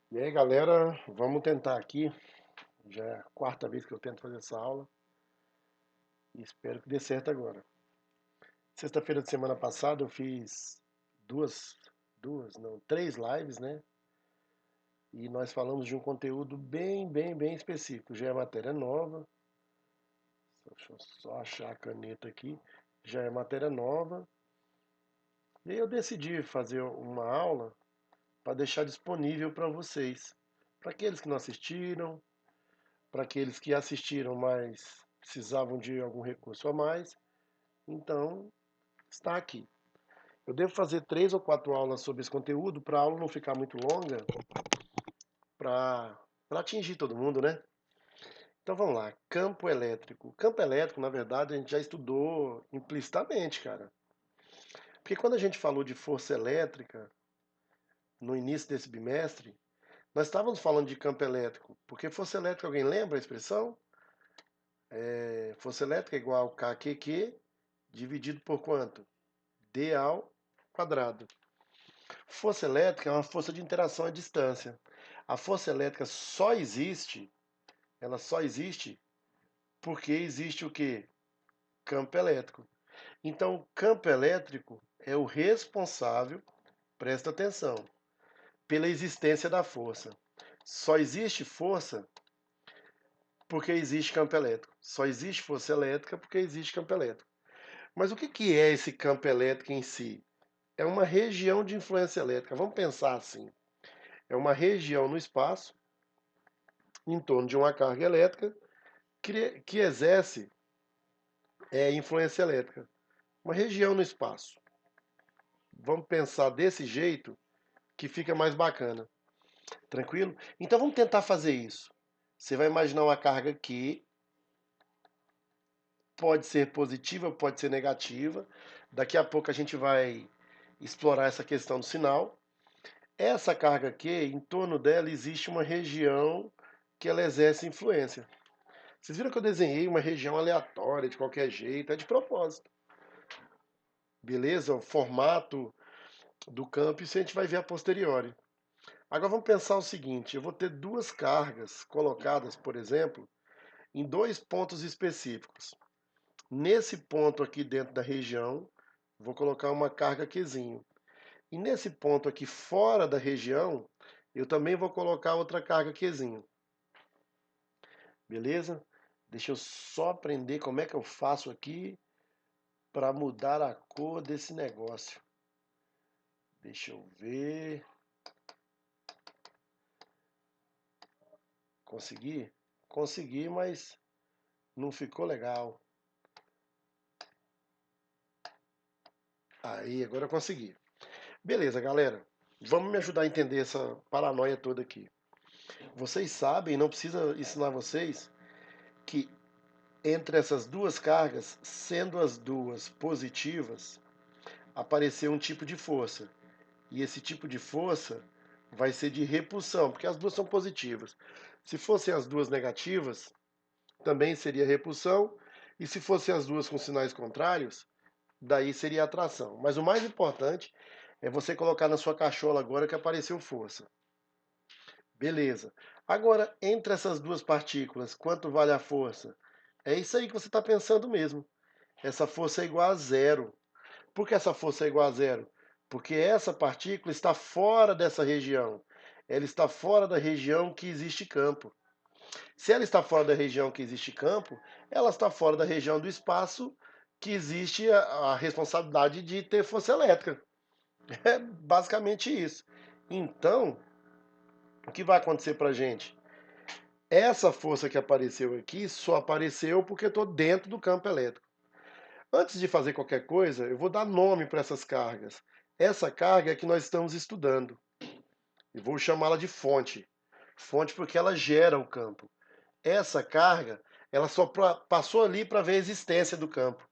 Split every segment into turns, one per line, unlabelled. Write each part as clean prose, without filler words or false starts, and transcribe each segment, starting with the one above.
E aí, galera, vamos tentar aqui. Já é a quarta vez que eu tento fazer essa aula e espero que dê certo agora. Sexta-feira de semana passada eu fiz três lives, né? E nós falamos de um conteúdo bem específico. Já é matéria nova. Deixa eu só achar a caneta aqui. Já é matéria nova. E aí eu decidi fazer uma aula para deixar disponível para vocês. Para aqueles que não assistiram, para aqueles que assistiram, mas precisavam de algum recurso a mais, então está aqui. Eu devo fazer 3 ou 4 aulas sobre esse conteúdo para a aula não ficar muito longa, para atingir todo mundo, né? Então vamos lá, campo elétrico. Campo elétrico, na verdade, a gente já estudou implicitamente, cara. Porque quando a gente falou de força elétrica no início desse bimestre, nós estávamos falando de campo elétrico. Porque força elétrica, alguém lembra a expressão? Força elétrica é igual a KQQ dividido por quanto? D ao quadrado. Força elétrica é uma força de interação à distância. A força elétrica ela só existe porque existe o quê? Campo elétrico. Então, o campo elétrico é o responsável, presta atenção, pela existência da força. Só existe força porque existe campo elétrico. Só existe força elétrica porque existe campo elétrico. Mas o que é esse campo elétrico em si? É uma região de influência elétrica. Vamos pensar assim: é uma região no espaço, em torno de uma carga elétrica, que exerce influência elétrica. Uma região no espaço. Vamos pensar desse jeito que fica mais bacana. Tranquilo? Então vamos tentar fazer isso. Você vai imaginar uma carga que pode ser positiva, pode ser negativa. Daqui a pouco a gente vai explorar essa questão do sinal. Essa carga Q, em torno dela existe uma região que ela exerce influência. Vocês viram que eu desenhei uma região aleatória de qualquer jeito, é de propósito. Beleza? O formato do campo, isso a gente vai ver a posteriori. Agora vamos pensar o seguinte: eu vou ter duas cargas colocadas, por exemplo, em dois pontos específicos. Nesse ponto aqui dentro da região, vou colocar uma carga Qzinho. E nesse ponto aqui fora da região, eu também vou colocar outra carga Qzinho. Beleza? Deixa eu só aprender como é que eu faço aqui para mudar a cor desse negócio. Deixa eu ver. Consegui? Consegui, mas não ficou legal. Aí, agora eu consegui. Beleza, galera. Vamos me ajudar a entender essa paranoia toda aqui. Vocês sabem, não precisa ensinar vocês, que entre essas duas cargas, sendo as duas positivas, apareceu um tipo de força. E esse tipo de força vai ser de repulsão, porque as duas são positivas. Se fossem as duas negativas, também seria repulsão. E se fossem as duas com sinais contrários, daí seria atração. Mas o mais importante é você colocar na sua cachola agora que apareceu força. Beleza. Agora, entre essas duas partículas, quanto vale a força? É isso aí que você está pensando mesmo. Essa força é igual a zero. Por que essa força é igual a zero? Porque essa partícula está fora dessa região. Ela está fora da região que existe campo. Se ela está fora da região que existe campo, ela está fora da região do espaço que existe a responsabilidade de ter força elétrica. É basicamente isso. Então, o que vai acontecer para a gente? Essa força que apareceu aqui só apareceu porque eu estou dentro do campo elétrico. Antes de fazer qualquer coisa, eu vou dar nome para essas cargas. Essa carga é que nós estamos estudando. E vou chamá-la de fonte. Fonte porque ela gera o campo. Essa carga, ela só passou ali para ver a existência do campo.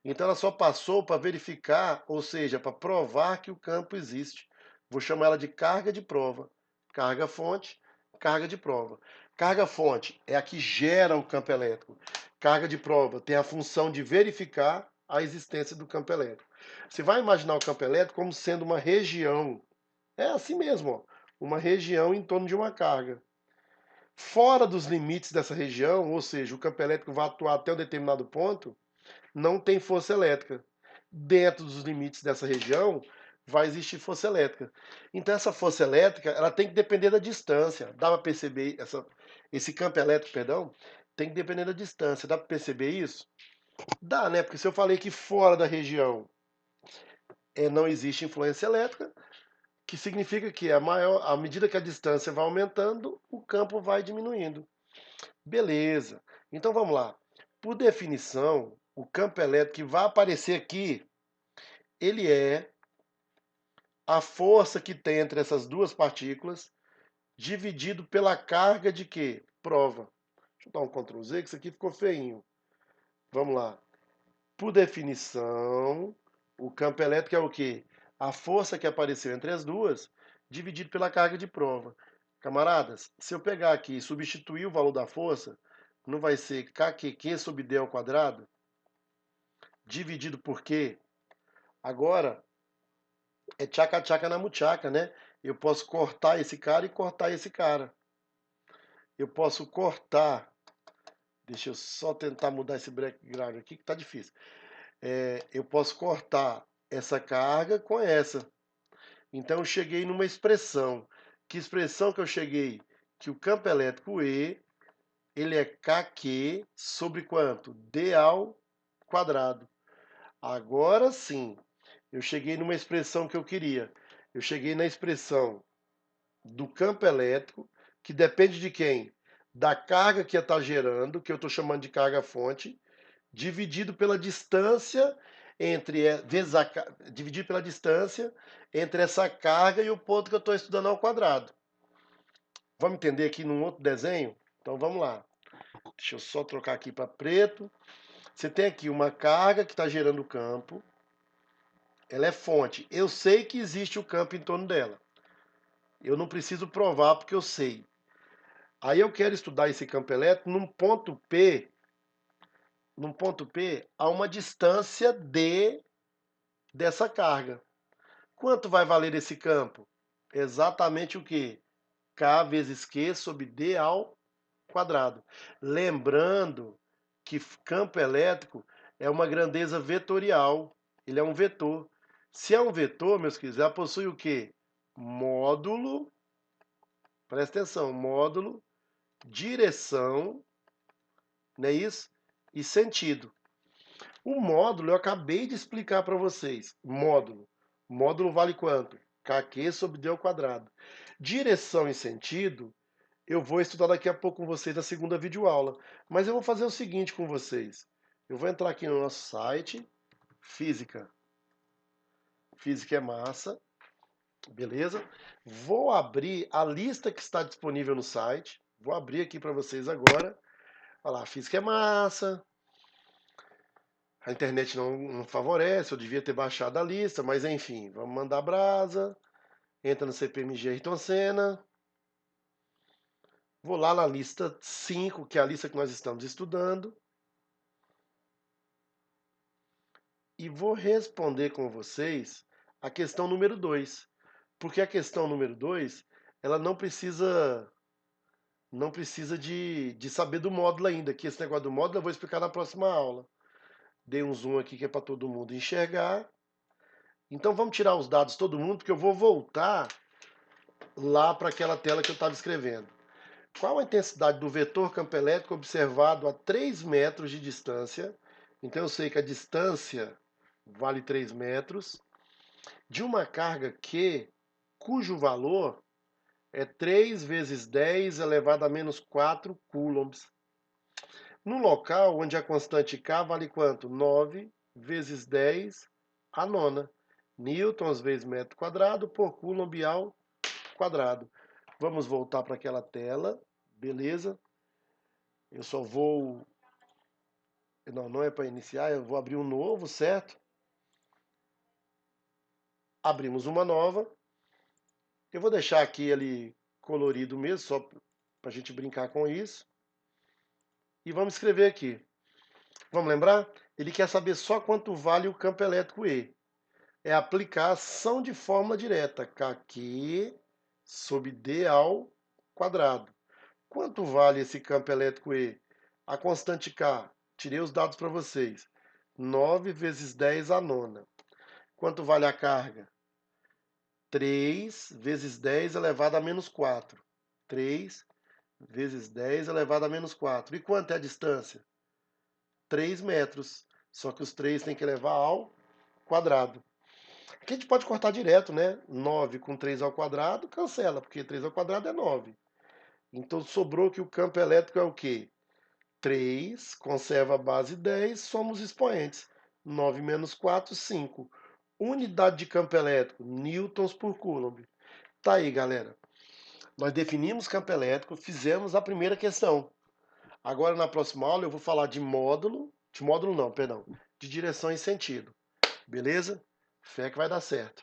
Então ela só passou para verificar, ou seja, para provar que o campo existe. Vou chamar ela de carga de prova. Carga fonte, carga de prova. Carga fonte é a que gera o campo elétrico. Carga de prova tem a função de verificar a existência do campo elétrico. Você vai imaginar o campo elétrico como sendo uma região. É assim mesmo, ó. uma região em torno de uma carga. Fora dos limites dessa região, ou seja, o campo elétrico vai atuar até um determinado ponto, não tem força elétrica. Dentro dos limites dessa região, vai existir força elétrica. Então essa força elétrica, ela tem que depender da distância. Dá para perceber esse campo elétrico, perdão, tem que depender da distância. Dá para perceber isso? Dá, né? Porque se eu falei que fora da região não existe influência elétrica, que significa que à medida que a distância vai aumentando, o campo vai diminuindo. Beleza. Então vamos lá. Por definição, o campo elétrico que vai aparecer aqui, ele é a força que tem entre essas duas partículas dividido pela carga de quê? Prova. Deixa eu dar um Ctrl Z, que isso aqui ficou feinho. Vamos lá. Por definição, o campo elétrico é o quê? A força que apareceu entre as duas dividido pela carga de prova. Camaradas, se eu pegar aqui e substituir o valor da força, não vai ser KQQ sobre D ao quadrado? Dividido por quê? Agora, é tchaca-tchaca na muchaca, né? Eu posso cortar esse cara e cortar esse cara. Eu posso cortar. Deixa eu só tentar mudar esse background aqui, que tá difícil. Eu posso cortar essa carga com essa. Então eu cheguei numa expressão. Que expressão que eu cheguei? Que o campo elétrico E, ele é KQ sobre quanto? D ao quadrado. Agora sim, eu cheguei numa expressão que eu queria. Eu cheguei na expressão do campo elétrico, que depende de quem? Da carga que está gerando, que eu estou chamando de carga fonte, dividido pela distância dividido pela distância entre essa carga e o ponto que eu estou estudando ao quadrado. Vamos entender aqui num outro desenho? Então vamos lá. Deixa eu só trocar aqui para preto. Você tem aqui uma carga que está gerando o campo. Ela é fonte. Eu sei que existe o campo em torno dela. Eu não preciso provar porque eu sei. Aí eu quero estudar esse campo elétrico num ponto P a uma distância D dessa carga. Quanto vai valer esse campo? Exatamente o que? K vezes Q sobre D ao quadrado. Lembrando que campo elétrico é uma grandeza vetorial. Ele é um vetor. Se é um vetor, meus queridos, ela possui o quê? Módulo, presta atenção, módulo, direção, não é isso? E sentido. O módulo eu acabei de explicar para vocês. Módulo. Módulo vale quanto? KQ sobre D ao quadrado. Direção e sentido, eu vou estudar daqui a pouco com vocês na segunda videoaula. Mas eu vou fazer o seguinte com vocês. Eu vou entrar aqui no nosso site, Física. Física é massa. Beleza? Vou abrir a lista que está disponível no site. Vou abrir aqui para vocês agora. Olha lá, Física é massa. A internet não favorece, eu devia ter baixado a lista, mas enfim, vamos mandar brasa. Entra no CPMG Ayrton Senna. Vou lá na lista 5, que é a lista que nós estamos estudando. E vou responder com vocês a questão número 2. Porque a questão número 2, ela não precisa de saber do módulo ainda, que esse negócio do módulo eu vou explicar na próxima aula. Dei um zoom aqui que é para todo mundo enxergar. Então vamos tirar os dados todo mundo, porque eu vou voltar lá para aquela tela que eu estava escrevendo. Qual a intensidade do vetor campo elétrico observado a 3 metros de distância? Então eu sei que a distância vale 3 metros, de uma carga Q, cujo valor é 3 vezes 10 elevado a menos 4 coulombs. No local onde a constante K vale quanto? 9 vezes 10 a nona. Newtons vezes metro quadrado por coulomb ao quadrado. Vamos voltar para aquela tela, beleza? Eu só vou... Não é para iniciar, eu vou abrir um novo, certo? Abrimos uma nova. Eu vou deixar aqui ele colorido mesmo, só para a gente brincar com isso. E vamos escrever aqui. Vamos lembrar? Ele quer saber só quanto vale o campo elétrico E. É aplicar ação de fórmula direta. KQ sobre D ao quadrado. Quanto vale esse campo elétrico E? A constante K, tirei os dados para vocês. 9 vezes 10 a nona. Quanto vale a carga? 3 vezes 10 elevado a menos 4. 3 vezes 10 elevado a menos 4. E quanto é a distância? 3 metros. Só que os 3 tem que levar ao quadrado. Aqui a gente pode cortar direto, né? 9 com 3 ao quadrado, cancela, porque 3 ao quadrado é 9. Então sobrou que o campo elétrico é o quê? 3, conserva a base 10, somos expoentes. 9 menos 4, 5. Unidade de campo elétrico, newtons por coulomb. Tá aí, galera. Nós definimos campo elétrico, fizemos a primeira questão. Agora, na próxima aula, eu vou falar de módulo não, perdão, de direção e sentido. Beleza? Fé que vai dar certo.